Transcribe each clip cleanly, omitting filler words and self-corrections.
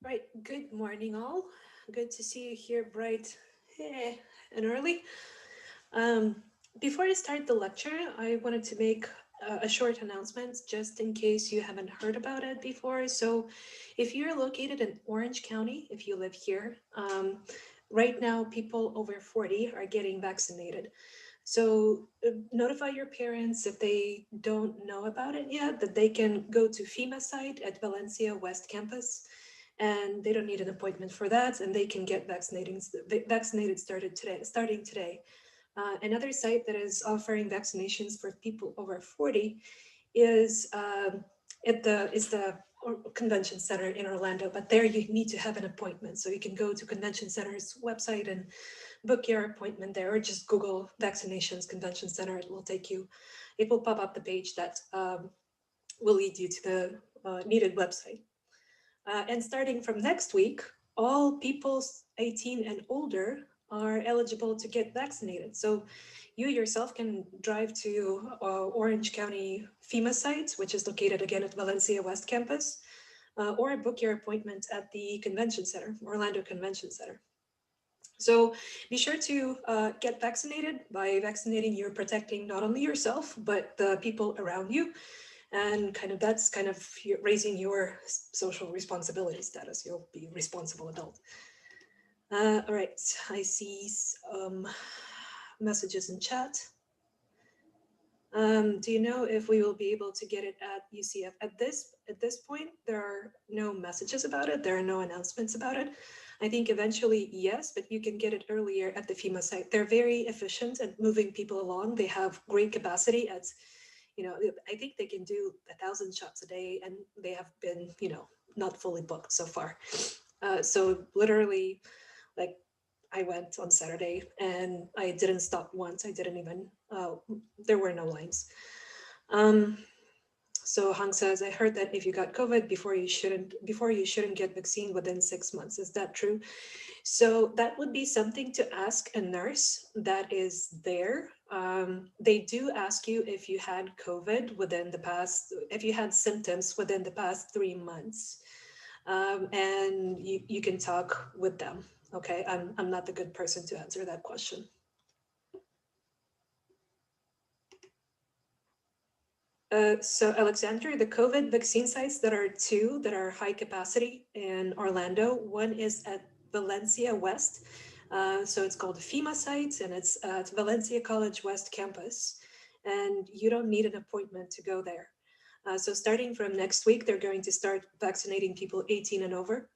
Right, good morning all. Good to see you here bright and early. Um, Before I start the lecture, I wanted to make a short announcement just in case you haven't heard about it before. So if you're located in Orange County, if you live here, right now people over 40 are getting vaccinated. So notify your parents if they don't know about it yet, that they can go to FEMA site at Valencia West Campus, and they don't need an appointment for that, and they can get vaccinated starting today. Another site that is offering vaccinations for people over 40 is the convention center in Orlando, but there you need to have an appointment. So you can go to convention center's website and book your appointment there, or just Google vaccinations convention center. It will pop up the page that will lead you to the needed website. And starting from next week, all people 18 and older are eligible to get vaccinated. So you yourself can drive to Orange County FEMA site, which is located again at Valencia West Campus, or book your appointment at the convention center, Orlando Convention Center. So be sure to get vaccinated. By vaccinating, you're protecting not only yourself, but the people around you. And that's raising your social responsibility status. You'll be a responsible adult. All right, I see messages in chat. Do you know if we will be able to get it at UCF? At this point, there are no messages about it. There are no announcements about it. I think eventually, yes, but you can get it earlier at the FEMA site. They're very efficient at moving people along. They have great capacity at, I think they can do 1,000 shots a day, and they have been, not fully booked so far. So literally, like, I went on Saturday and I didn't stop once. I didn't even, there were no lines. So Hang says, I heard that if you got COVID before you shouldn't get vaccine within 6 months. Is that true? So that would be something to ask a nurse that is there. They do ask you if you had COVID if you had symptoms within the past 3 months. And you can talk with them. Okay, I'm not the good person to answer that question. So Alexander, the COVID vaccine sites that are high capacity in Orlando. One is at Valencia West. So it's called the FEMA site, and it's at Valencia College West Campus. And you don't need an appointment to go there. So starting from next week, they're going to start vaccinating people 18 and over.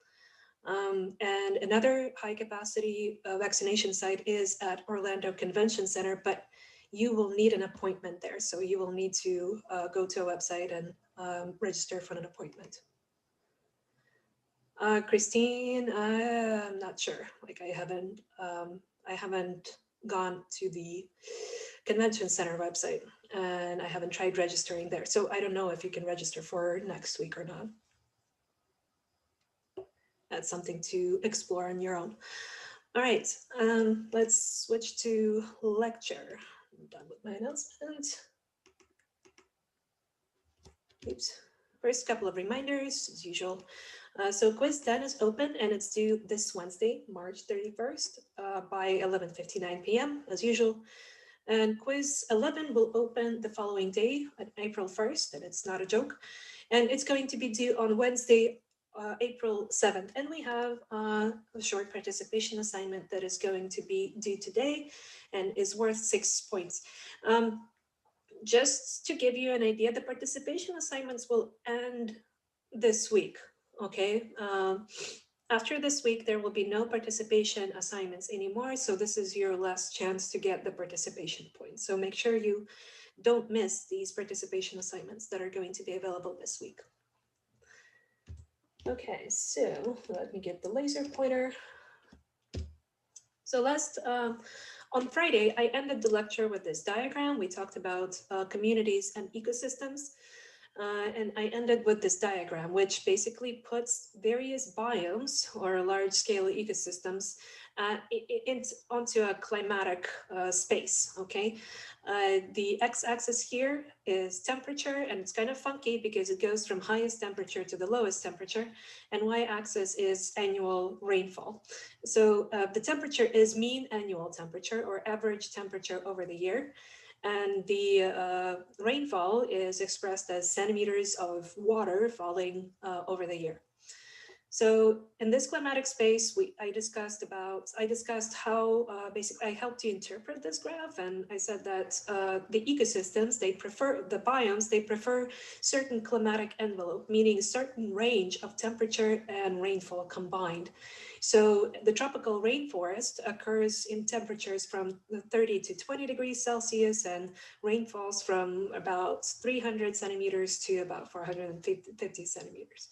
And another high capacity vaccination site is at Orlando Convention Center, but you will need an appointment there. So you will need to go to a website and register for an appointment. Christine, I'm not sure. Like I haven't gone to the convention center website, and I haven't tried registering there. So I don't know if you can register for next week or not. That's something to explore on your own. All right, let's switch to lecture. I'm done with my announcement. Oops. First, couple of reminders, as usual. So quiz 10 is open, and it's due this Wednesday, March 31st by 11:59 p.m. as usual. And quiz 11 will open the following day on April 1st, and it's not a joke. And it's going to be due on Wednesday, April 7th. And we have a short participation assignment that is going to be due today and is worth 6 points. Just to give you an idea, the participation assignments will end this week, okay? After this week, there will be no participation assignments anymore. So this is your last chance to get the participation points. So make sure you don't miss these participation assignments that are going to be available this week. Okay, so let me get the laser pointer. So on Friday, I ended the lecture with this diagram. We talked about communities and ecosystems. And I ended with this diagram, which basically puts various biomes or large-scale ecosystems onto a climatic space, okay? The x-axis here is temperature, and it's kind of funky because it goes from highest temperature to the lowest temperature, and y-axis is annual rainfall. So the temperature is mean annual temperature or average temperature over the year, and the rainfall is expressed as centimeters of water falling over the year. So in this climatic space, I discussed how basically I helped to interpret this graph, and I said that the ecosystems, the biomes, they prefer certain climatic envelope, meaning a certain range of temperature and rainfall combined. So the tropical rainforest occurs in temperatures from 30 to 20 degrees Celsius, and rainfalls from about 300 centimeters to about 450 centimeters.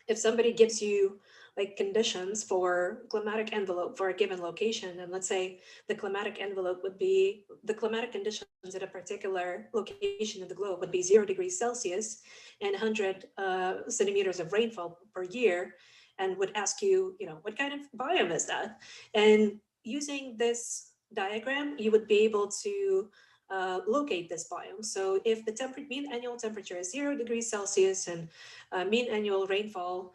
If somebody gives you like conditions for climatic envelope for a given location, and let's say the climatic envelope would be, the climatic conditions at a particular location of the globe would be 0 degrees Celsius and 100 centimeters of rainfall per year, and would ask you, what kind of biome is that? And using this diagram, you would be able to locate this biome. So if the mean annual temperature is 0 degrees Celsius and mean annual rainfall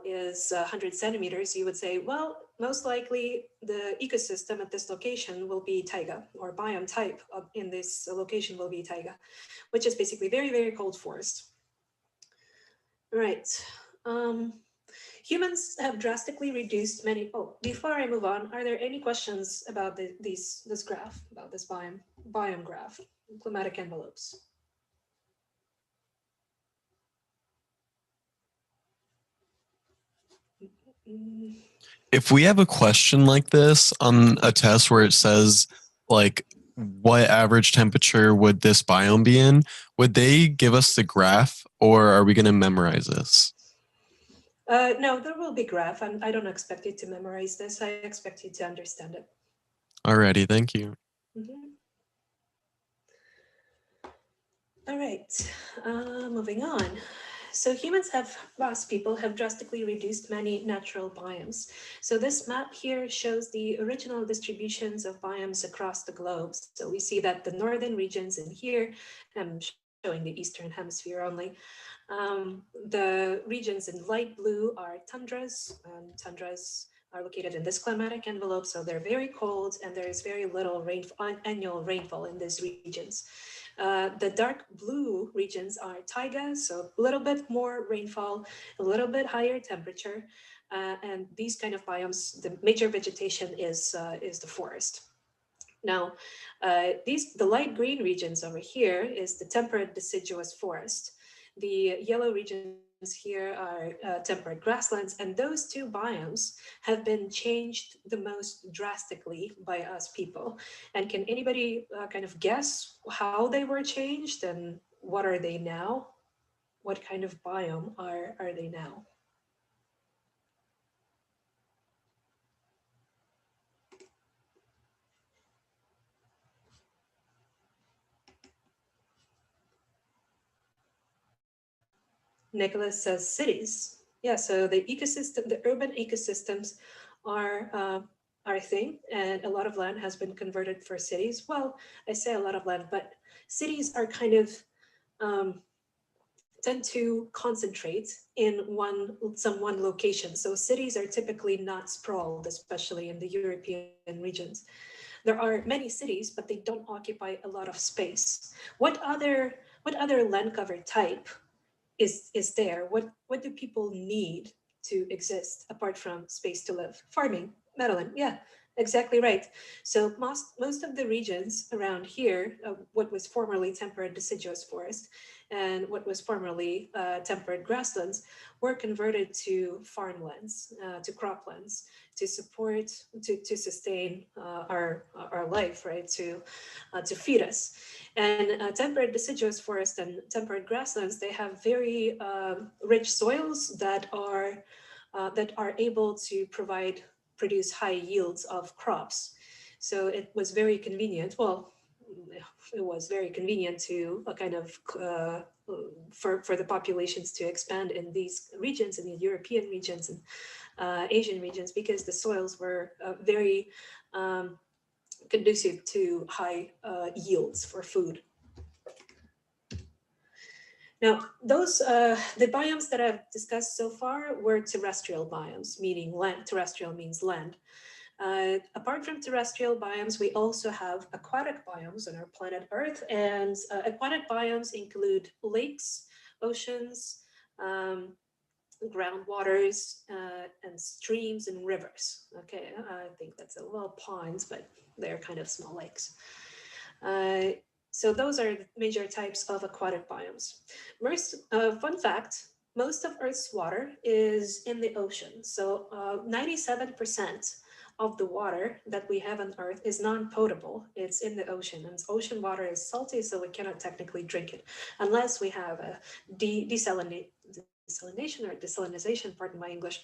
is 100 centimeters, you would say, well, most likely the ecosystem at this location will be taiga, or biome type in this location will be taiga, which is basically very, very cold forest. All right. Humans have drastically reduced many. Oh, before I move on, are there any questions about this graph, about this biome graph, climatic envelopes? If we have a question like this on a test where it says, like, what average temperature would this biome be in, would they give us the graph, or are we going to memorize this? No, there will be graph. I don't expect you to memorize this. I expect you to understand it. Alrighty, thank you. All right, moving on. So people have drastically reduced many natural biomes. So this map here shows the original distributions of biomes across the globe. So we see that the northern regions in here, I'm showing the Eastern Hemisphere only. The regions in light blue are tundras, and tundras are located in this climatic envelope, so they're very cold and there is very little annual rainfall in these regions. The dark blue regions are taiga, so a little bit more rainfall, a little bit higher temperature, and these kind of biomes, the major vegetation is the forest. Now, the light green regions over here is the temperate deciduous forest. The yellow regions here are temperate grasslands, and those two biomes have been changed the most drastically by us people. And can anybody kind of guess how they were changed and what are they now? What kind of biome are they now? Nicholas says cities. Yeah, so the urban ecosystems are a thing, and a lot of land has been converted for cities. Well, I say a lot of land, but cities are kind of tend to concentrate in one location. So cities are typically not sprawled, especially in the European regions. There are many cities, but they don't occupy a lot of space. What other land cover type is there? What do people need to exist apart from space to live? Farming, Madeline. Yeah, exactly right. So most of the regions around here, what was formerly temperate deciduous forest and what was formerly temperate grasslands, were converted to farmlands, to croplands, to sustain our life, right? To feed us. And temperate deciduous forest and temperate grasslands, they have very rich soils that are able to produce high yields of crops. So it was very convenient. Well, it was very convenient to kind of for the populations to expand in these regions, in the European regions and Asian regions, because the soils were very conducive to high yields for food. Now, those the biomes that I've discussed so far were terrestrial biomes, meaning land. Terrestrial means land. Apart from terrestrial biomes, we also have aquatic biomes on our planet Earth, and aquatic biomes include lakes, oceans, groundwaters, and streams and rivers. Okay, I think that's a little ponds, but they're kind of small lakes. So those are the major types of aquatic biomes. Most, fun fact, most of Earth's water is in the ocean. So 97% of the water that we have on Earth is non-potable. It's in the ocean, and ocean water is salty, so we cannot technically drink it unless we have a desalination or desalinization, pardon my English,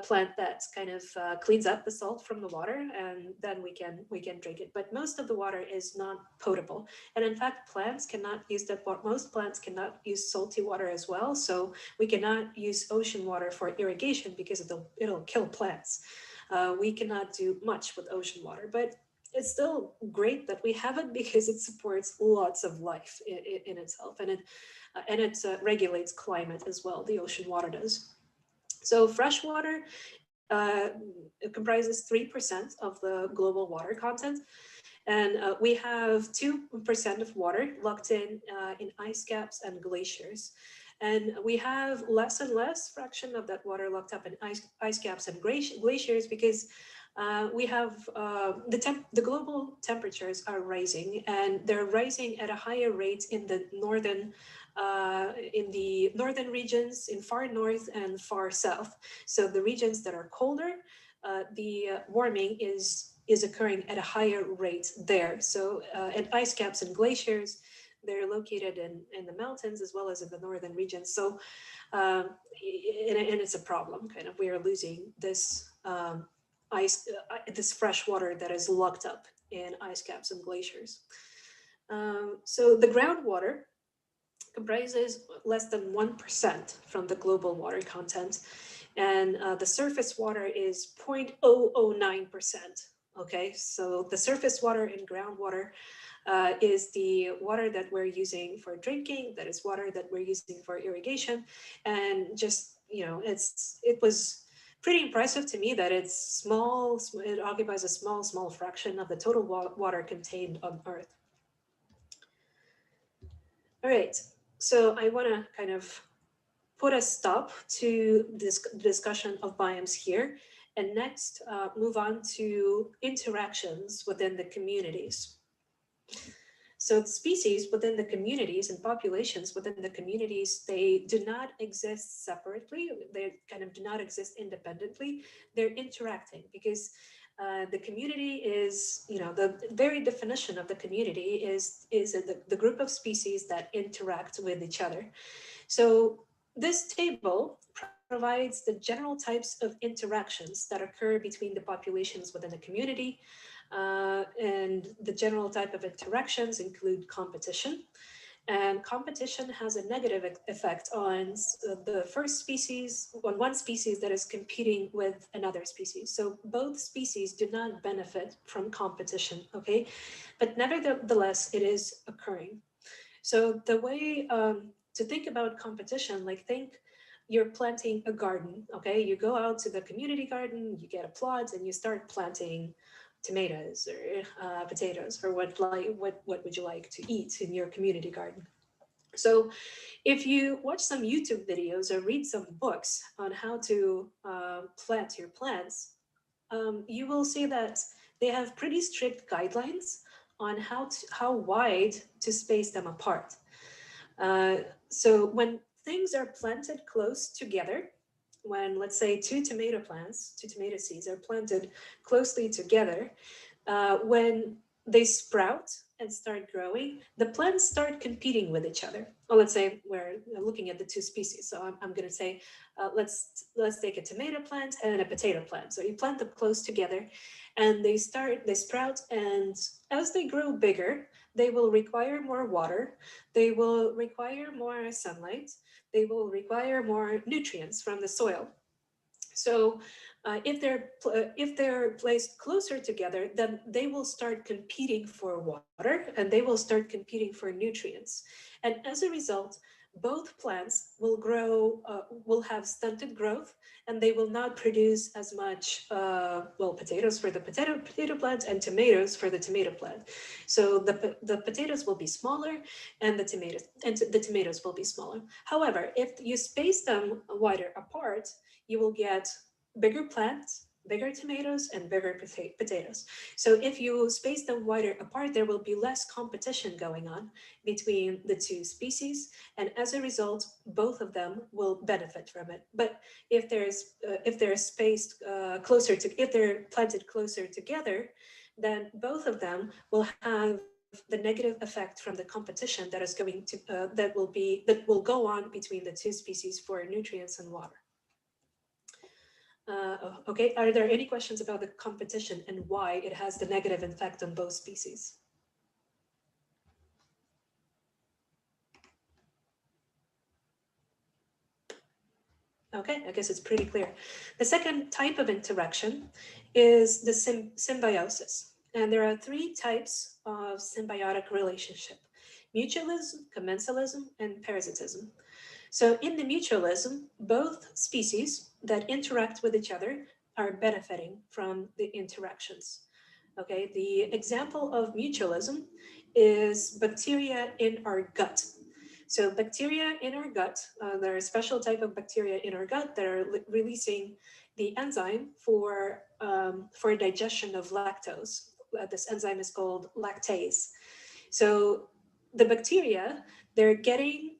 plant that kind of cleans up the salt from the water, and then we can drink it. But most of the water is not potable, and in fact, plants cannot use that. Most plants cannot use salty water as well, so we cannot use ocean water for irrigation because it'll kill plants. We cannot do much with ocean water, but it's still great that we have it because it supports lots of life in itself, and it regulates climate as well. The ocean water does. So fresh water it comprises 3% of the global water content, and we have 2% of water locked in ice caps and glaciers. And we have less and less fraction of that water locked up in ice caps and glaciers because we have the global temperatures are rising, and they're rising at a higher rate in the northern regions, in far north and far south. So the regions that are colder, the warming is occurring at a higher rate there. So at ice caps and glaciers, they're located in the mountains as well as in the northern regions. So and it's a problem. Kind of, we are losing this this fresh water that is locked up in ice caps and glaciers. So the groundwater comprises less than 1% from the global water content, and the surface water is 0.009%. Okay, so the surface water and groundwater is the water that we're using for drinking, that is water that we're using for irrigation, and just, you know, it was pretty impressive to me that it's small, it occupies a small fraction of the total water contained on Earth. All right, so I want to kind of put a stop to this discussion of biomes here, and next move on to interactions within the communities. So the species within the communities and populations within the communities, they do not exist separately. They kind of do not exist independently. They're interacting because the community is, you know, the very definition of the community is the group of species that interact with each other. So this table provides the general types of interactions that occur between the populations within the community. And the general type of interactions include competition. And competition has a negative effect on the first species, on one species that is competing with another species. So both species do not benefit from competition, okay? But nevertheless, it is occurring. So the way to think about competition, like think you're planting a garden, okay? You go out to the community garden, you get a plot, and you start planting tomatoes or potatoes, or what would you like to eat in your community garden. So if you watch some YouTube videos or read some books on how to plant your plants, you will see that they have pretty strict guidelines on how wide to space them apart. So when things are planted close together, when let's say two tomato seeds are planted closely together, when they sprout and start growing, the plants start competing with each other. Well, let's say we're looking at the two species. So I'm going to say, let's take a tomato plant and a potato plant. So you plant them close together, and they sprout, and as they grow bigger, they will require more water, they will require more sunlight, they will require more nutrients from the soil. So if they're placed closer together, then they will start competing for water and they will start competing for nutrients. And as a result, both plants will have stunted growth, and they will not produce as much potatoes for the potato plant and tomatoes for the tomato plant. So the potatoes will be smaller, and the tomatoes will be smaller. However, if you space them wider apart, you will get bigger plants, bigger tomatoes, and bigger potatoes. So if you space them wider apart, there will be less competition going on between the two species, and as a result, both of them will benefit from it. But if they're spaced if they're planted closer together, then both of them will have the negative effect from the competition that is going to that will go on between the two species for nutrients and water. Okay, are there any questions about the competition and why it has the negative effect on both species? Okay, I guess it's pretty clear. The second type of interaction is the symbiosis. And there are three types of symbiotic relationship: mutualism, commensalism, and parasitism. So in the mutualism, both species that interact with each other are benefiting from the interactions. Okay, the example of mutualism is bacteria in our gut. So bacteria in our gut, there are a special type of bacteria in our gut that are releasing the enzyme for digestion of lactose. This enzyme is called lactase. So the bacteria, they're getting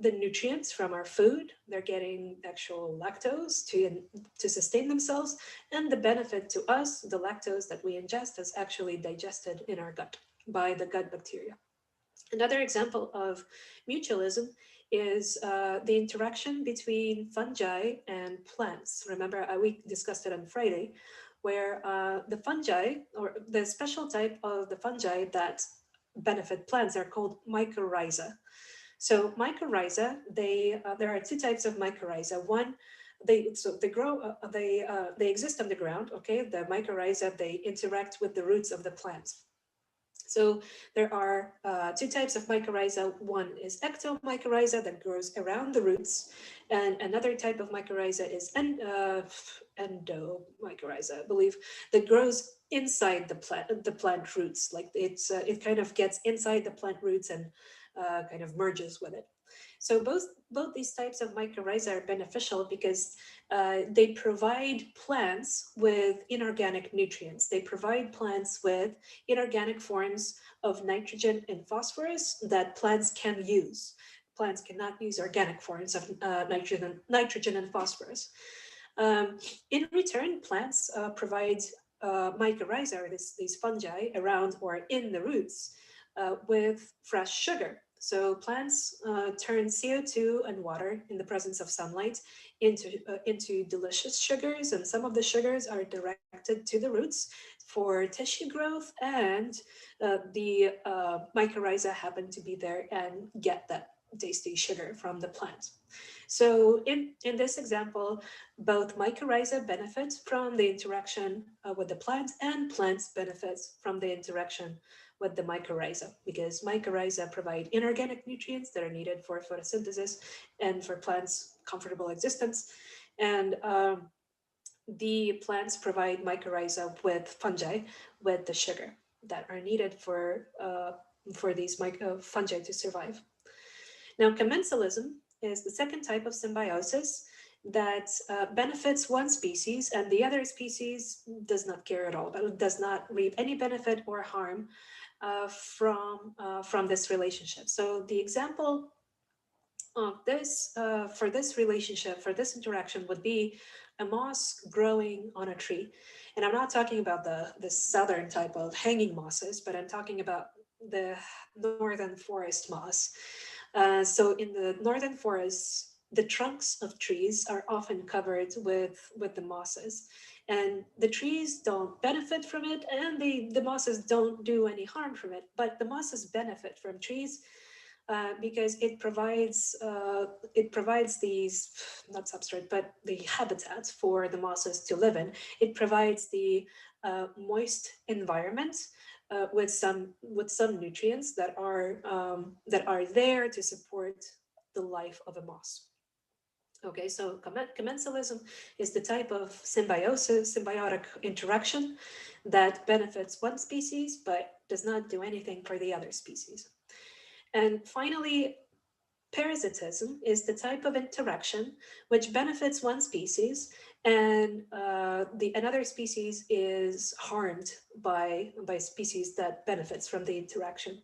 the nutrients from our food, they're getting actual lactose to sustain themselves, and the benefit to us, the lactose that we ingest, is actually digested in our gut by the gut bacteria. Another example of mutualism is the interaction between fungi and plants. Remember, we discussed it on Friday, where the fungi, or the special type of the fungi that benefit plants, are called mycorrhiza. So mycorrhiza, there are two types of mycorrhiza. One, they exist on the ground. Okay, the mycorrhiza, they interact with the roots of the plant. So there are two types of mycorrhiza. One is ectomycorrhiza that grows around the roots, and another type of mycorrhiza is endomycorrhiza, I believe, that grows inside the plant roots. Like it kind of gets inside the plant roots and kind of merges with it. So both these types of mycorrhiza are beneficial because they provide plants with inorganic nutrients. They provide plants with inorganic forms of nitrogen and phosphorus that plants can use. Plants cannot use organic forms of nitrogen and phosphorus. In return, plants provide mycorrhiza, or these fungi, around or in the roots with fresh sugar. So plants turn CO2 and water in the presence of sunlight into delicious sugars, and some of the sugars are directed to the roots for tissue growth, and the mycorrhiza happen to be there and get that tasty sugar from the plant. So in this example, both mycorrhiza benefit from the interaction with the plant, and plants benefit from the interaction with the mycorrhiza, because mycorrhiza provide inorganic nutrients that are needed for photosynthesis and for plants' comfortable existence. And the plants provide mycorrhiza with fungi, with the sugar that are needed for these fungi to survive. Now, commensalism is the second type of symbiosis that benefits one species, and the other species does not care at all, but does not reap any benefit or harm from this relationship. So the example of this for this relationship, for this interaction, would be a moss growing on a tree. And I'm not talking about the southern type of hanging mosses, but I'm talking about the northern forest moss. So in the northern forests, the trunks of trees are often covered with the mosses. And the trees don't benefit from it, and the mosses don't do any harm from it. But the mosses benefit from trees because it provides these, not substrate, but the habitat for the mosses to live in. It provides the moist environment with some nutrients that are there to support the life of a moss. Okay, so commensalism is the type of symbiotic interaction that benefits one species but does not do anything for the other species. And finally, parasitism is the type of interaction which benefits one species and the another species is harmed by species that benefits from the interaction.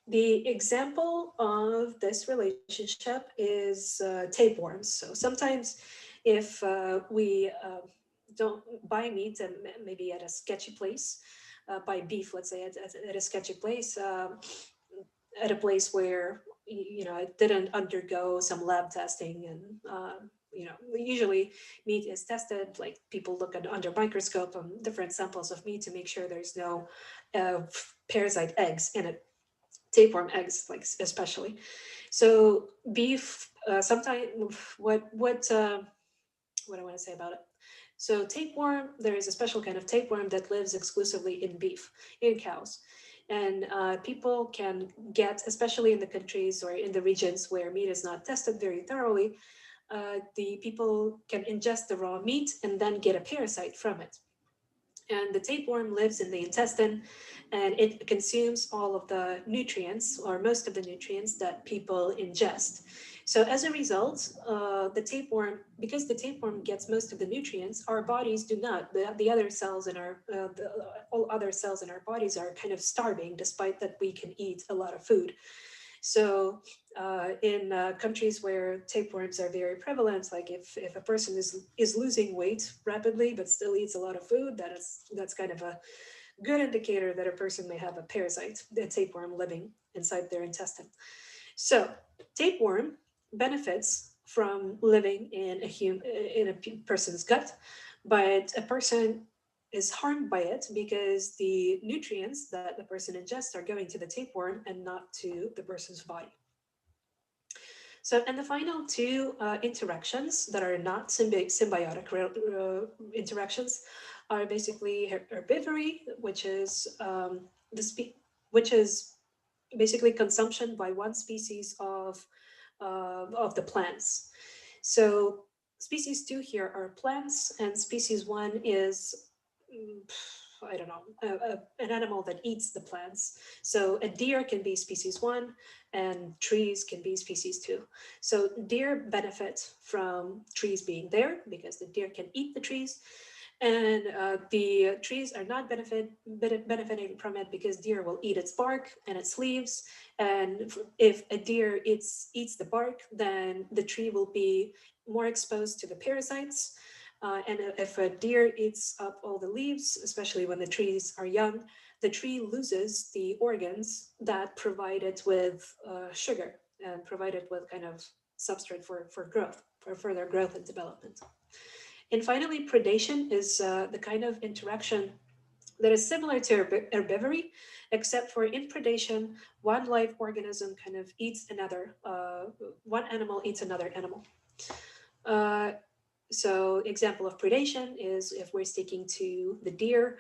The example of this relationship is tapeworms. So sometimes if we don't buy meat and maybe at a sketchy place, buy beef, let's say at a sketchy place, at a place where it didn't undergo some lab testing and usually meat is tested, like people look at under microscope on different samples of meat to make sure there's no parasite eggs in it, tapeworm eggs, like especially. So beef, sometimes what I want to say about it. So tapeworm, there is a special kind of tapeworm that lives exclusively in beef, in cows. And people can get, especially in the countries or in the regions where meat is not tested very thoroughly, the people can ingest the raw meat and then get a parasite from it. And the tapeworm lives in the intestine and it consumes all of the nutrients or most of the nutrients that people ingest. So as a result, the tapeworm, because the tapeworm gets most of the nutrients, our bodies do not. The other cells in all other cells in our bodies are kind of starving, despite that we can eat a lot of food. So in countries where tapeworms are very prevalent, like if a person is losing weight rapidly but still eats a lot of food, that's kind of a good indicator that a person may have a parasite, a tapeworm living inside their intestine. So tapeworm benefits from living in a person's gut, but a person is harmed by it because the nutrients that the person ingests are going to the tapeworm and not to the person's body. So, and the final two interactions that are not symbiotic interactions are basically herbivory, which is which is basically consumption by one species of the plants. So species two here are plants, and species one is mm, I don't know, an animal that eats the plants. So a deer can be species one, and trees can be species two. So deer benefit from trees being there because the deer can eat the trees, and the trees are not benefiting from it because deer will eat its bark and its leaves. And if a deer eats the bark, then the tree will be more exposed to the parasites. And if a deer eats up all the leaves, especially when the trees are young, the tree loses the organs that provide it with sugar and provide it with kind of substrate for growth, for further growth and development. And finally, predation is the kind of interaction that is similar to herbivory, except for in predation, one live organism kind of eats another, one animal eats another animal. Uh, so example of predation is if we're sticking to the deer,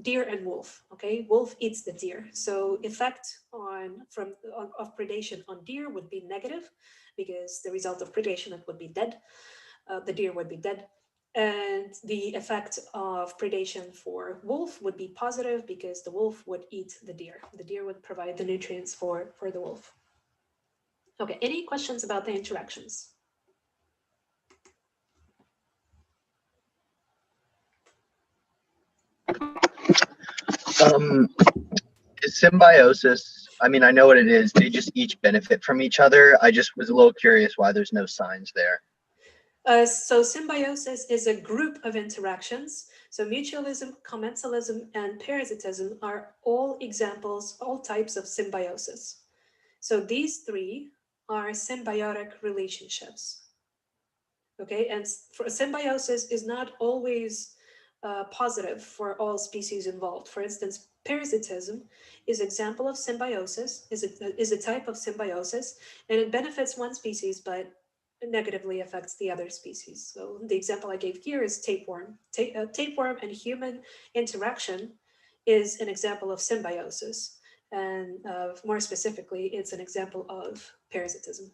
deer and wolf. Okay, wolf eats the deer. So effect of predation on deer would be negative, because the result of predation, it would be dead. The deer would be dead. And the effect of predation for wolf would be positive because the wolf would eat the deer. The deer would provide the nutrients for the wolf. Okay, any questions about the interactions? Um, is symbiosis, I mean, I know what it is. They just each benefit from each other. I just was a little curious why there's no signs there. So symbiosis is a group of interactions. So mutualism, commensalism, and parasitism are all examples, all types of symbiosis. So these three are symbiotic relationships. Okay, and for symbiosis is not always positive for all species involved. For instance, parasitism is example of symbiosis, is a type of symbiosis, and it benefits one species but negatively affects the other species. So the example I gave here is tapeworm. Tapeworm and human interaction is an example of symbiosis, and more specifically, it's an example of parasitism.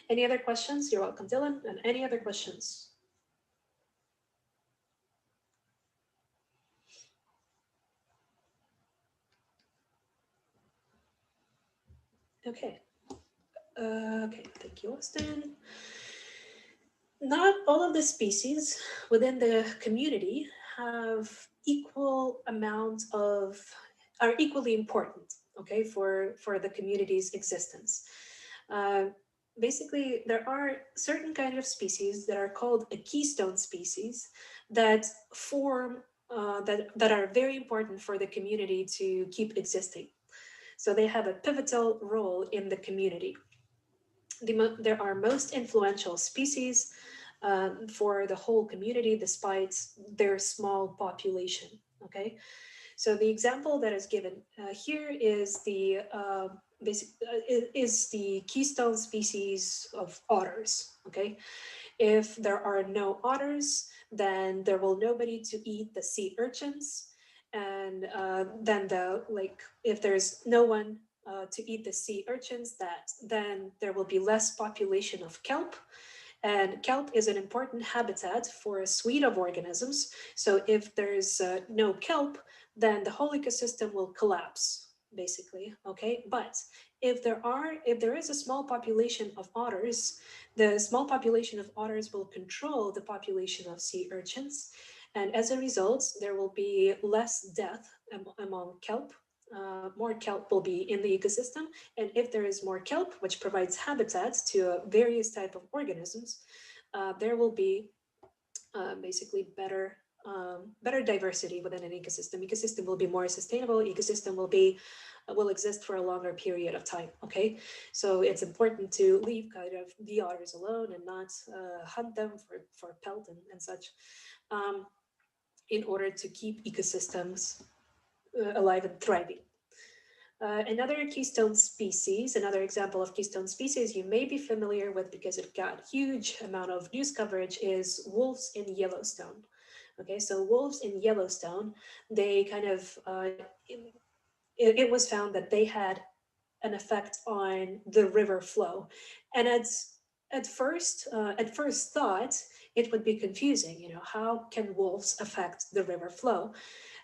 Any other questions? You're welcome, Dylan. And any other questions? Okay. Okay, thank you, Austin. Not all of the species within the community have equal amounts of, are equally important, okay, for the community's existence. Uh, Basically, there are certain kind of species that are called a keystone species that form, that are very important for the community to keep existing. So they have a pivotal role in the community. There are most influential species for the whole community despite their small population. Okay, so the example that is given here is the is the keystone species of otters. Okay, if there are no otters, then there will nobody to eat the sea urchins, and then if there's no one to eat the sea urchins, that then there will be less population of kelp, and kelp is an important habitat for a suite of organisms. So if there's no kelp, then the whole ecosystem will collapse, basically. Okay, but if there is a small population of otters, the small population of otters will control the population of sea urchins, and as a result, there will be less death among kelp. More kelp will be in the ecosystem, and if there is more kelp, which provides habitats to various type of organisms, there will be basically better diversity within an ecosystem. Ecosystem will be more sustainable. Ecosystem will exist for a longer period of time. Okay, so it's important to leave kind of the otters alone and not hunt them for pelt and such, um, in order to keep ecosystems alive and thriving. Another keystone species, another example of keystone species you may be familiar with because it got huge amount of news coverage, is wolves in Yellowstone. Okay, so wolves in Yellowstone, they kind of, it was found that they had an effect on the river flow. And at first thought, it would be confusing, how can wolves affect the river flow?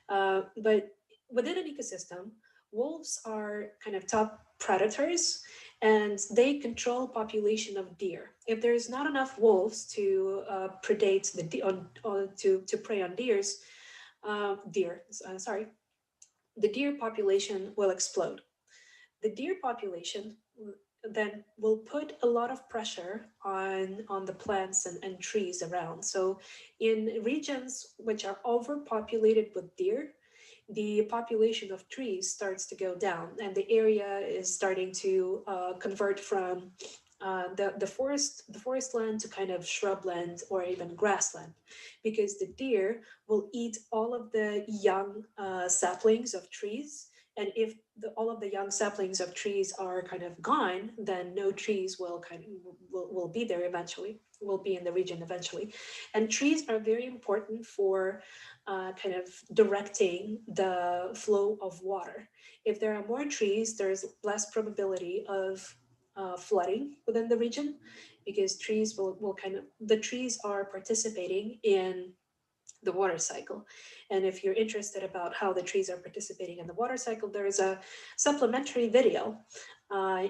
But within an ecosystem, wolves are kind of top predators, and they control population of deer. If there is not enough wolves to predate to prey on sorry, the deer population will explode. The deer population then will put a lot of pressure on the plants and trees around. So in regions which are overpopulated with deer, the population of trees starts to go down, and the area is starting to convert from the forest land to kind of shrubland or even grassland, because the deer will eat all of the young saplings of trees. And if all of the young saplings of trees are kind of gone, then no trees will be there eventually, will be in the region eventually. And trees are very important for kind of directing the flow of water. If there are more trees, there's less probability of flooding within the region, because trees will kind of, the trees are participating in the water cycle. And if you're interested about how the trees are participating in the water cycle, there is a supplementary video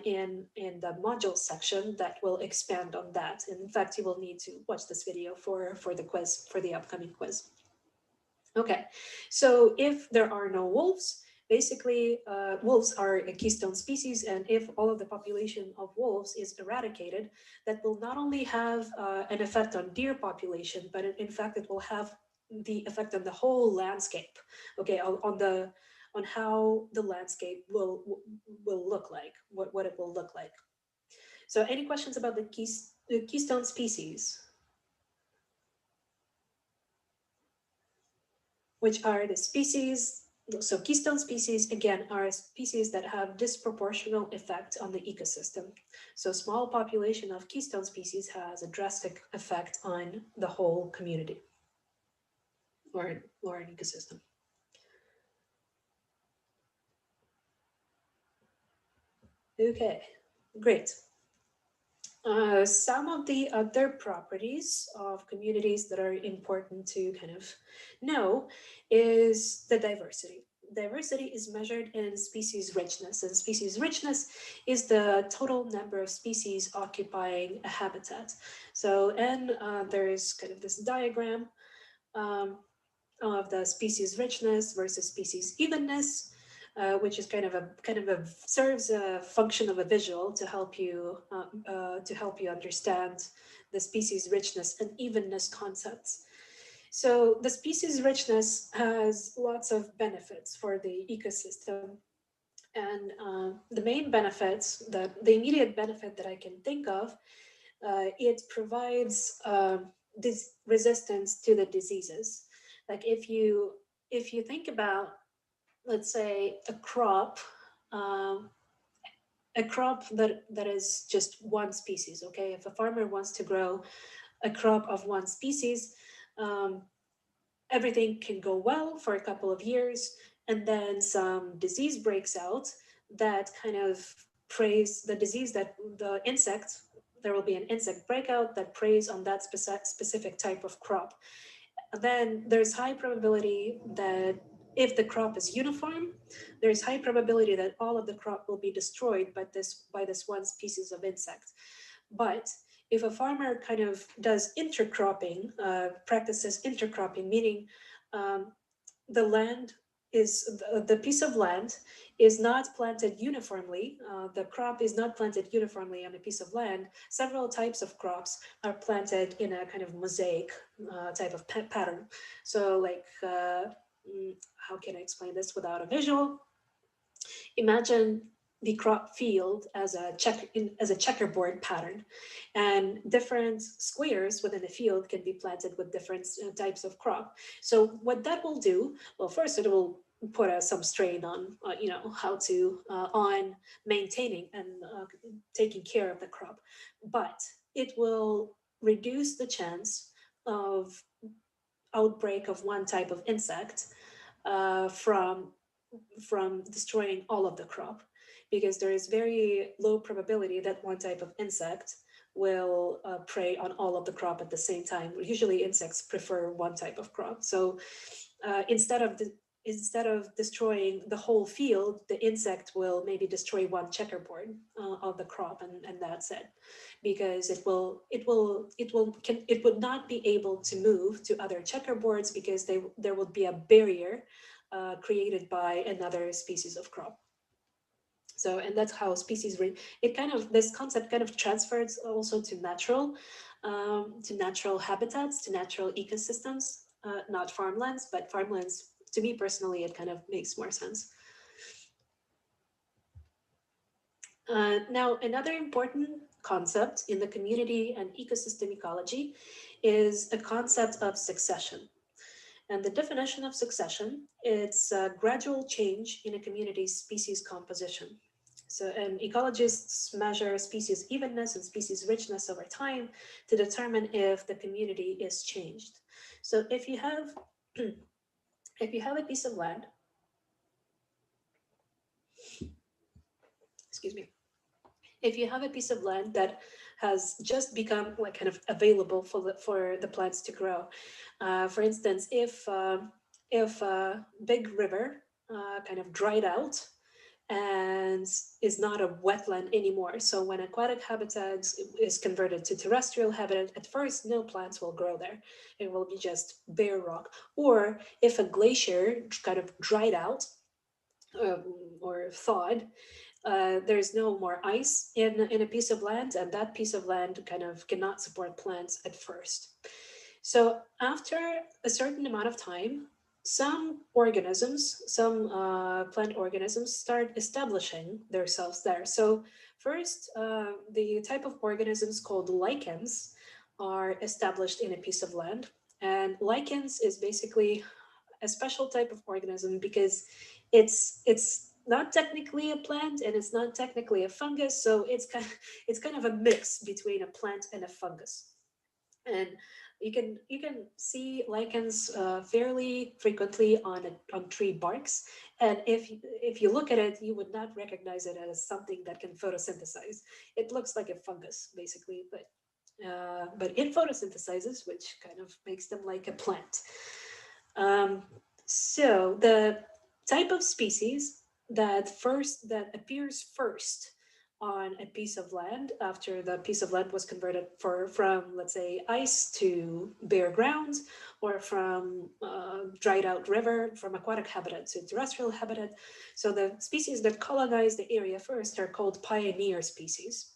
in the module section that will expand on that. And in fact, you will need to watch this video for the quiz, for the upcoming quiz. Okay, so if there are no wolves, basically wolves are a keystone species, and if all of the population of wolves is eradicated, that will not only have an effect on deer population, but in fact it will have the effect on the whole landscape. Okay, on how the landscape will look like, what it will look like. So any questions about the keystone species, which are the species. So keystone species, again, are species that have disproportional effect on the ecosystem. So small population of keystone species has a drastic effect on the whole community or an ecosystem. Okay, great. Some of the other properties of communities that are important to kind of know is the diversity. Diversity is measured in species richness, and species richness is the total number of species occupying a habitat. So, and there's kind of this diagram um, of the species richness versus species evenness, which is kind of a serves a function of a visual to help you understand the species richness and evenness concepts. So the species richness has lots of benefits for the ecosystem, and the immediate benefit that I can think of, it provides this resistance to the diseases. Like if you think about, let's say, um, a crop that is just one species. Okay, if a farmer wants to grow a crop of one species, um, everything can go well for a couple of years, and then some disease breaks out that kind of preys the disease that the insect there will be an insect breakout that preys on that specific type of crop. Then there's high probability that if the crop is uniform, there's high probability that all of the crop will be destroyed by this one species of insect. But if a farmer kind of does intercropping, practices intercropping, meaning um, the land the piece of land is not planted uniformly. The crop is not planted uniformly on a piece of land. Several types of crops are planted in a kind of mosaic type of pattern. So, like, how can I explain this without a visual? Imagine the crop field as a checkerboard pattern, and different squares within the field can be planted with different types of crop. So what that will do, well, first it will put some strain on how to on maintaining and taking care of the crop, but it will reduce the chance of outbreak of one type of insect from destroying all of the crop, because there is very low probability that one type of insect will prey on all of the crop at the same time. Usually insects prefer one type of crop. So instead of destroying the whole field, the insect will maybe destroy one checkerboard of the crop, and that's it, because it would not be able to move to other checkerboards because there would be a barrier created by another species of crop. So, and that's how this concept kind of transfers also to natural habitats, to natural ecosystems, not farmlands, but farmlands, to me personally, it kind of makes more sense. Now, another important concept in the community and ecosystem ecology is a concept of succession. And the definition of succession, it's a gradual change in a community's species composition. So, and ecologists measure species evenness and species richness over time to determine if the community is changed. So if you have if you have a piece of land, excuse me, if you have a piece of land that has just become like kind of available for the plants to grow, for instance, if a big river kind of dried out and is not a wetland anymore. So when aquatic habitat is converted to terrestrial habitat, at first no plants will grow there. It will be just bare rock. Or if a glacier kind of dried out or thawed, there's no more ice in a piece of land, and that piece of land kind of cannot support plants at first. So after a certain amount of time, some organisms, some plant organisms start establishing themselves there. So first, the type of organisms called lichens are established in a piece of land. And lichens is basically a special type of organism because it's not technically a plant and it's not technically a fungus, so it's kind of a mix between a plant and a fungus. And you can see lichens fairly frequently on tree barks. And if you look at it, you would not recognize it as something that can photosynthesize. It looks like a fungus basically, but it photosynthesizes, which kind of makes them like a plant. Um, so the type of species that appears first on a piece of land after the piece of land was converted from, let's say, ice to bare ground, or from dried out river, from aquatic habitat to terrestrial habitat. So the species that colonize the area first are called pioneer species.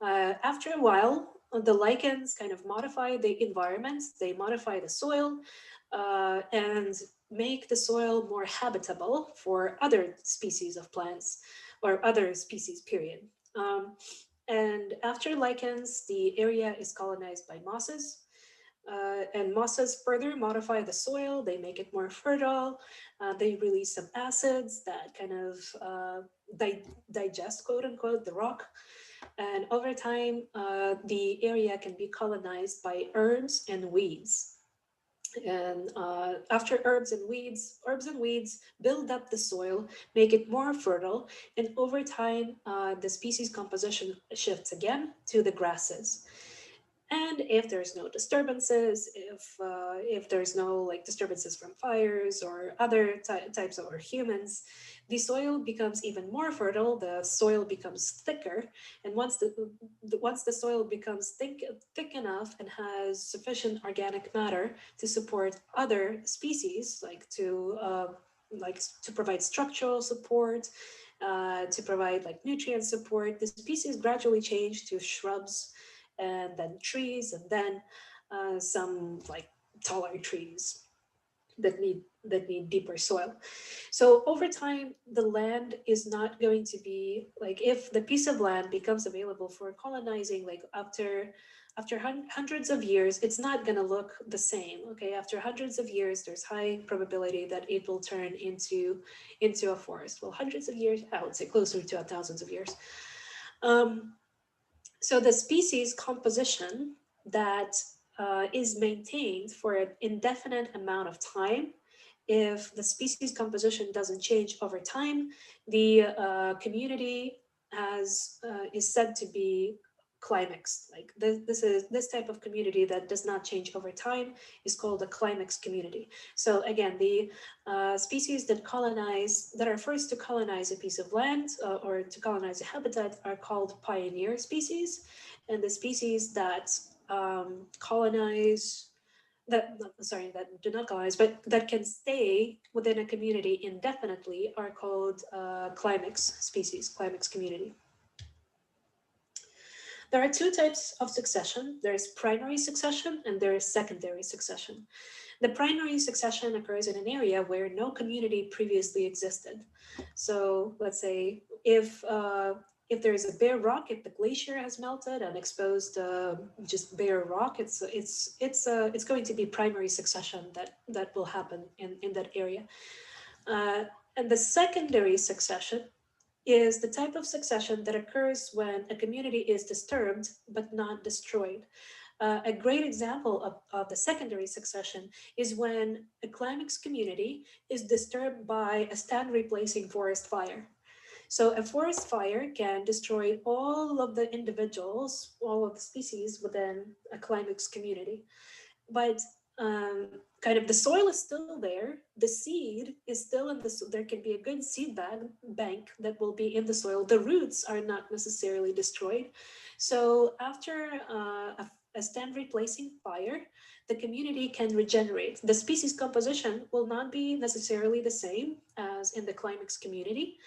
After a while, the lichens kind of modify the environment, they modify the soil, and make the soil more habitable for other species of plants or other species, period. And after lichens, the area is colonized by mosses. And mosses further modify the soil, they make it more fertile, they release some acids that kind of digest, quote unquote, the rock. And over time, the area can be colonized by herbs and weeds. And after herbs and weeds build up the soil, make it more fertile, and over time, the species composition shifts again to the grasses. And if there's no disturbances, if there's no like disturbances from fires or other types of or humans, the soil becomes even more fertile. The soil becomes thicker, and once the soil becomes thick enough and has sufficient organic matter to support other species, like to provide structural support, to provide like nutrient support, the species gradually change to shrubs and then trees, and then some like taller trees that need deeper soil. So over time, the land is not going to be like, if the piece of land becomes available for colonizing, like after hundreds of years, it's not going to look the same. Okay, after hundreds of years, there's high probability that it will turn into a forest. Well, hundreds of years, I would say closer to thousands of years. Um, so the species composition that is maintained for an indefinite amount of time, if the species composition doesn't change over time, the community is said to be climax. Like this type of community that does not change over time is called a climax community. So again, the species that are first to colonize a piece of land or to colonize a habitat are called pioneer species, and the species that colonize that sorry that do not colonize but that can stay within a community indefinitely are called climax species, climax community. There are two types of succession. There is primary succession and there is secondary succession. The primary succession occurs in an area where no community previously existed. So let's say if there is a bare rock, if the glacier has melted and exposed just bare rock, it's going to be primary succession that will happen in that area. And the secondary succession is the type of succession that occurs when a community is disturbed but not destroyed. A great example of the secondary succession is when a climax community is disturbed by a stand replacing forest fire. So a forest fire can destroy all of the individuals, all of the species within a climax community. But kind of the soil is still there. The seed is still in there can be a good seed bank that will be in the soil. The roots are not necessarily destroyed. So after a stand replacing fire, the community can regenerate. The species composition will not be necessarily the same as in the climax community,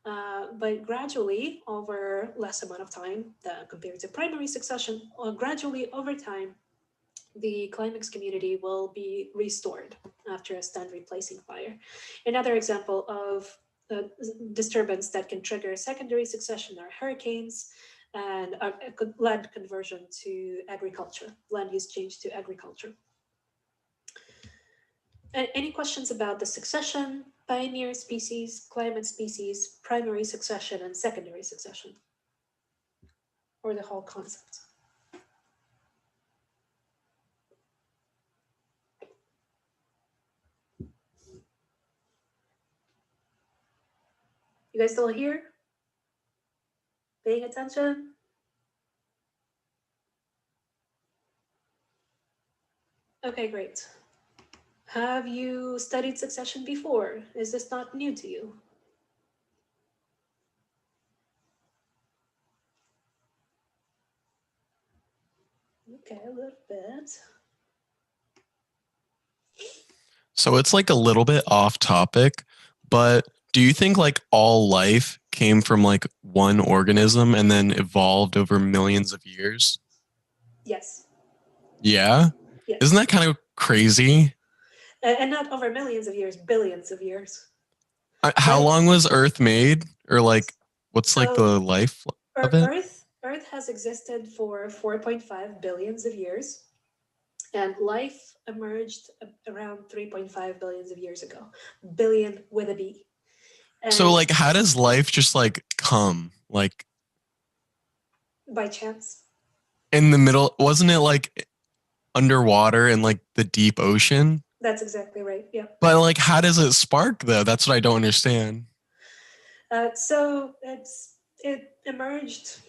but gradually over less amount of time compared to primary succession, or gradually over time, the climax community will be restored after a stunned replacing fire. Another example of disturbance that can trigger secondary succession are hurricanes and land conversion to agriculture, land use change to agriculture. Any questions about the succession, pioneer species, climate species, primary succession, and secondary succession? Or the whole concept? You guys still here? Paying attention? Okay, great. Have you studied succession before? Is this not new to you? Okay, a little bit. So it's like a little bit off topic, but do you think like all life came from like one organism and then evolved over millions of years? Yes. Yeah. Yes. Isn't that kind of crazy? And not over millions of years, billions of years. How Life- long was Earth made? Or like, what's like So, the life of it? Earth has existed for 4.5 billions of years, and life emerged around 3.5 billions of years ago. Billion with a B. So And like, how does life just like come? Like by chance. in the middle, wasn't it like underwater in like the deep ocean? That's exactly right. Yeah. But like, how does it spark though? That's what I don't understand. So it emerged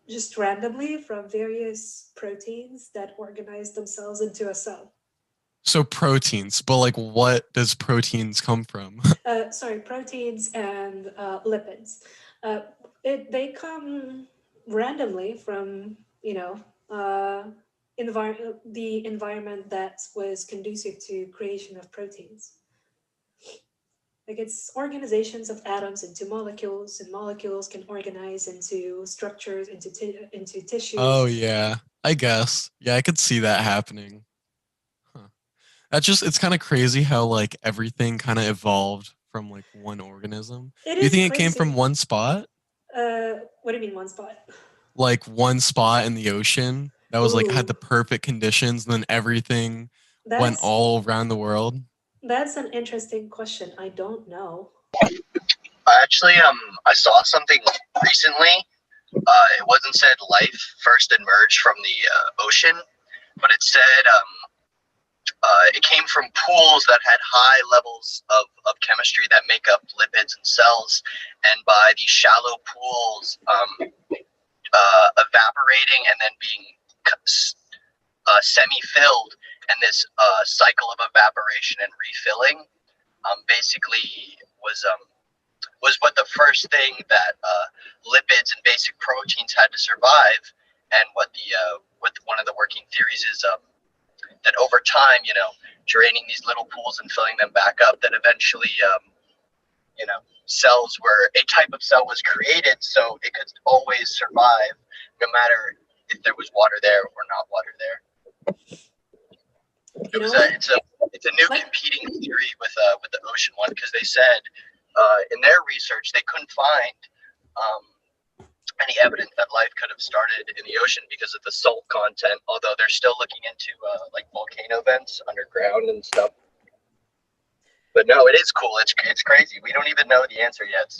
just randomly from various proteins that organize themselves into a cell. So proteins, but like, what does proteins come from? Sorry, proteins and lipids. Uh, they come randomly from the environment that was conducive to creation of proteins. Like it's organizations of atoms into molecules, and molecules can organize into structures, into Oh tissues. yeah, I guess. Yeah, I could see that happening. Huh. That's just it's kind of crazy how like everything kind of evolved from like one organism. It Do you is think it came from crazy. one spot? What do you mean one spot? Like one spot in the ocean that was like had Ooh, the perfect conditions and then everything went that's all around the world? that's an interesting question. I don't know. I saw something recently. It wasn't said life first emerged from the ocean, but it said it came from pools that had high levels of chemistry that make up lipids and cells, and by these shallow pools evaporating and then being semi-filled, and this cycle of evaporation and refilling basically was what the first thing that lipids and basic proteins had to survive, and what one of the working theories is that over time, draining these little pools and filling them back up, that eventually, cells were a type of cell was created so it could always survive, no matter if there was water there or not water there. You know what? It's a new What? competing theory with the ocean one, because they said in their research they couldn't find any evidence that life could have started in the ocean because of the salt content. Although they're still looking into like volcano vents underground and stuff. But no, it is cool. It's crazy. We don't even know the answer yet.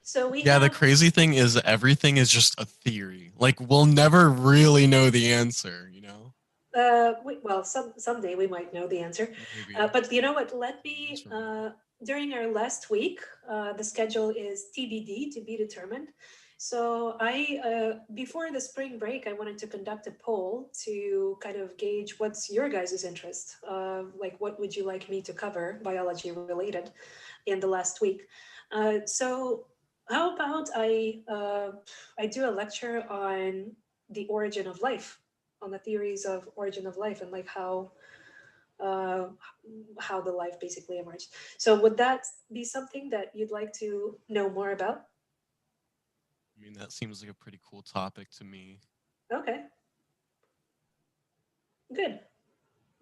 So we Yeah, the have crazy thing is everything is just a theory. Like we'll never really know the answer, you know? well, someday we might know the answer. Maybe. But you know what? Let me Years from now. during our last week, the schedule is TBD, to be determined. So I before the spring break, I wanted to conduct a poll to kind of gauge what's your guys' interest. Like, what would you like me to cover, biology related, in the last week? So how about I do a lecture on the origin of life, on the theories of origin of life, and like uh, how the life basically emerged. So would that be something that you'd like to know more about? I mean, that seems like a pretty cool topic to me. Okay, good.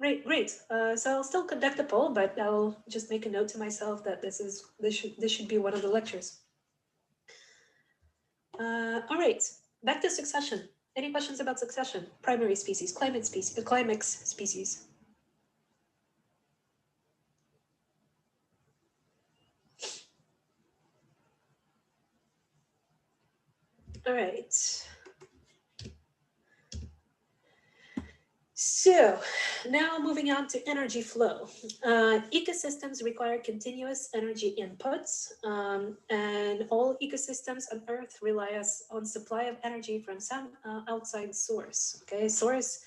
Great. So I'll still conduct a poll, but I'll just make a note to myself that this should be one of the lectures. All right, back to succession. Any questions about succession? Primary species, climax species. All right. So now moving on to energy flow. Ecosystems require continuous energy inputs, and all ecosystems on Earth rely on supply of energy from some outside source. Okay, source,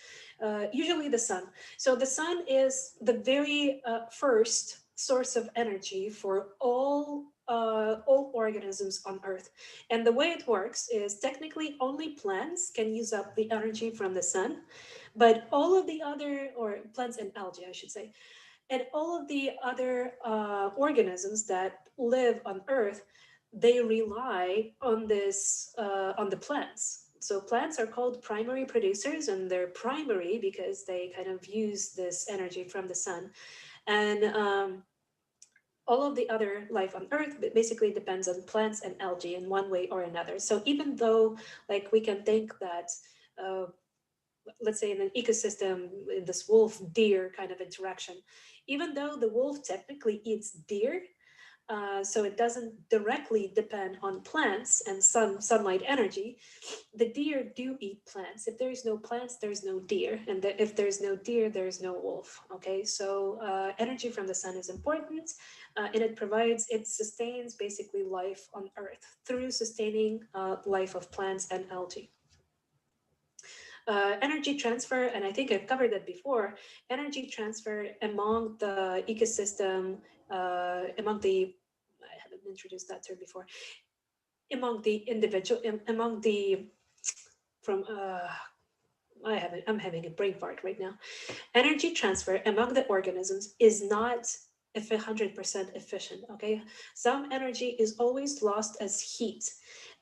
usually the sun. So the sun is the very first source of energy for all organisms on Earth. And the way it works is technically only plants can use up the energy from the sun. But all of the other, or plants and algae, I should say, and all of the other organisms that live on Earth, they rely on on the plants. So plants are called primary producers, and they're primary because they kind of use this energy from the sun. And all of the other life on Earth basically depends on plants and algae in one way or another. So even though, like, we can think that let's say in an ecosystem, in this wolf deer kind of interaction, even though the wolf technically eats deer, so it doesn't directly depend on plants and sunlight energy, the deer do eat plants. If there's no plants, there's no deer, and if there's no deer, there's no wolf. Okay, so energy from the sun is important, and it sustains basically life on Earth through sustaining life of plants and algae. Energy transfer, and I think I've covered that before, energy transfer among the ecosystem, I haven't introduced that term before, among the individual, among the, I'm having a brain fart right now. Energy transfer among the organisms is not 100% efficient, okay? Some energy is always lost as heat,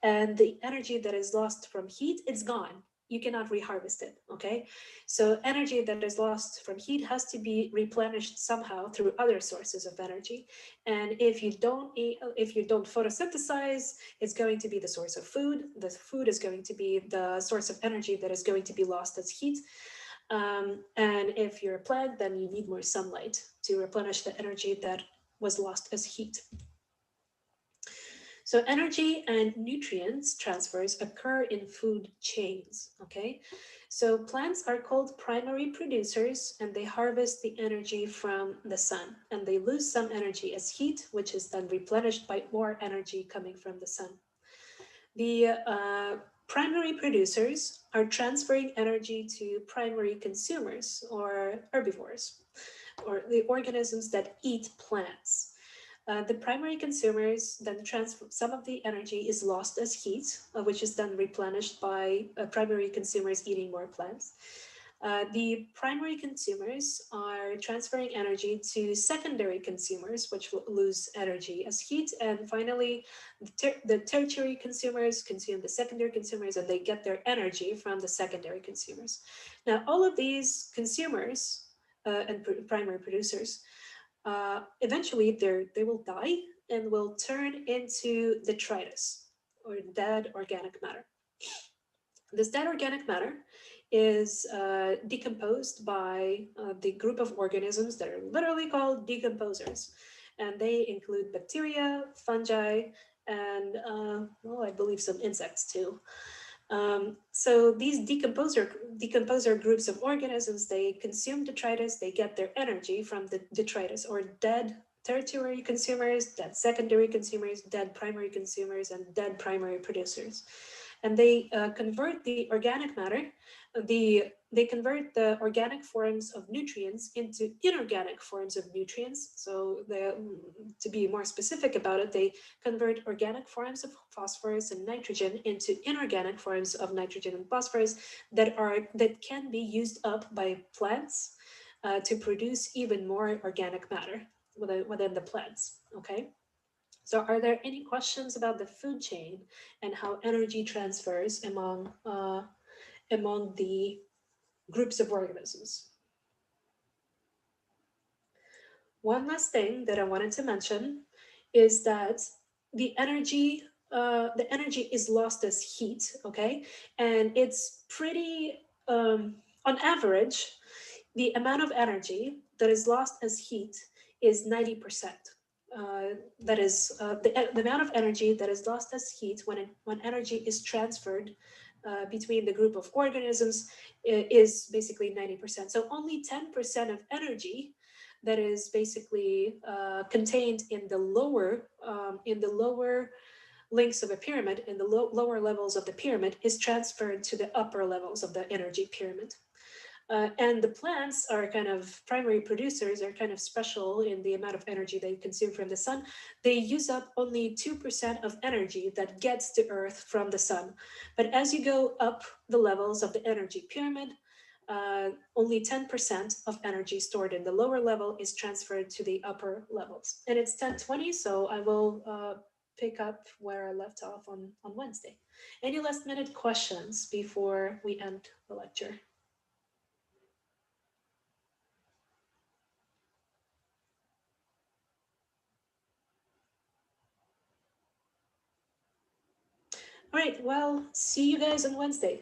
and the energy that is lost from heat, it's gone. You cannot reharvest it, okay? So energy that is lost from heat has to be replenished somehow through other sources of energy. And if you don't photosynthesize, it's going to be the source of food. The food is going to be the source of energy that is going to be lost as heat. And if you're a plant, then you need more sunlight to replenish the energy that was lost as heat. So energy and nutrients transfers occur in food chains, okay? So plants are called primary producers, and they harvest the energy from the sun, and they lose some energy as heat, which is then replenished by more energy coming from the sun. The primary producers are transferring energy to primary consumers, or herbivores, or the organisms that eat plants. The primary consumers then transfer some of the energy is lost as heat, which is then replenished by primary consumers eating more plants. The primary consumers are transferring energy to secondary consumers, which lose energy as heat. And finally, the tertiary consumers consume the secondary consumers, and they get their energy from the secondary consumers. Now, all of these consumers and primary producers, eventually they will die and will turn into detritus, or dead organic matter. This dead organic matter is decomposed by the group of organisms that are literally called decomposers. And they include bacteria, fungi, and well, I believe some insects too. So these decomposer groups of organisms, they consume detritus, they get their energy from the detritus, or dead tertiary consumers, dead secondary consumers, dead primary consumers, and dead primary producers. And they convert the organic matter, they convert the organic forms of nutrients into inorganic forms of nutrients. So to be more specific about it, they convert organic forms of phosphorus and nitrogen into inorganic forms of nitrogen and phosphorus that can be used up by plants to produce even more organic matter within the plants. Okay. So are there any questions about the food chain and how energy transfers among the groups of organisms? one last thing that I wanted to mention is that the energy is lost as heat, okay? And it's pretty, on average, the amount of energy that is lost as heat is 90%. That is the amount of energy that is lost as heat when energy is transferred between the group of organisms is basically 90%. So only 10% of energy that is basically contained in the lower links of a pyramid, in the lower levels of the pyramid, is transferred to the upper levels of the energy pyramid. And the plants are kind of primary producers, are kind of special in the amount of energy they consume from the sun. They use up only 2% of energy that gets to Earth from the sun. But as you go up the levels of the energy pyramid, only 10% of energy stored in the lower level is transferred to the upper levels. And it's 10:20, so I will pick up where I left off on Wednesday. Any last minute questions before we end the lecture? All right, well, see you guys on Wednesday.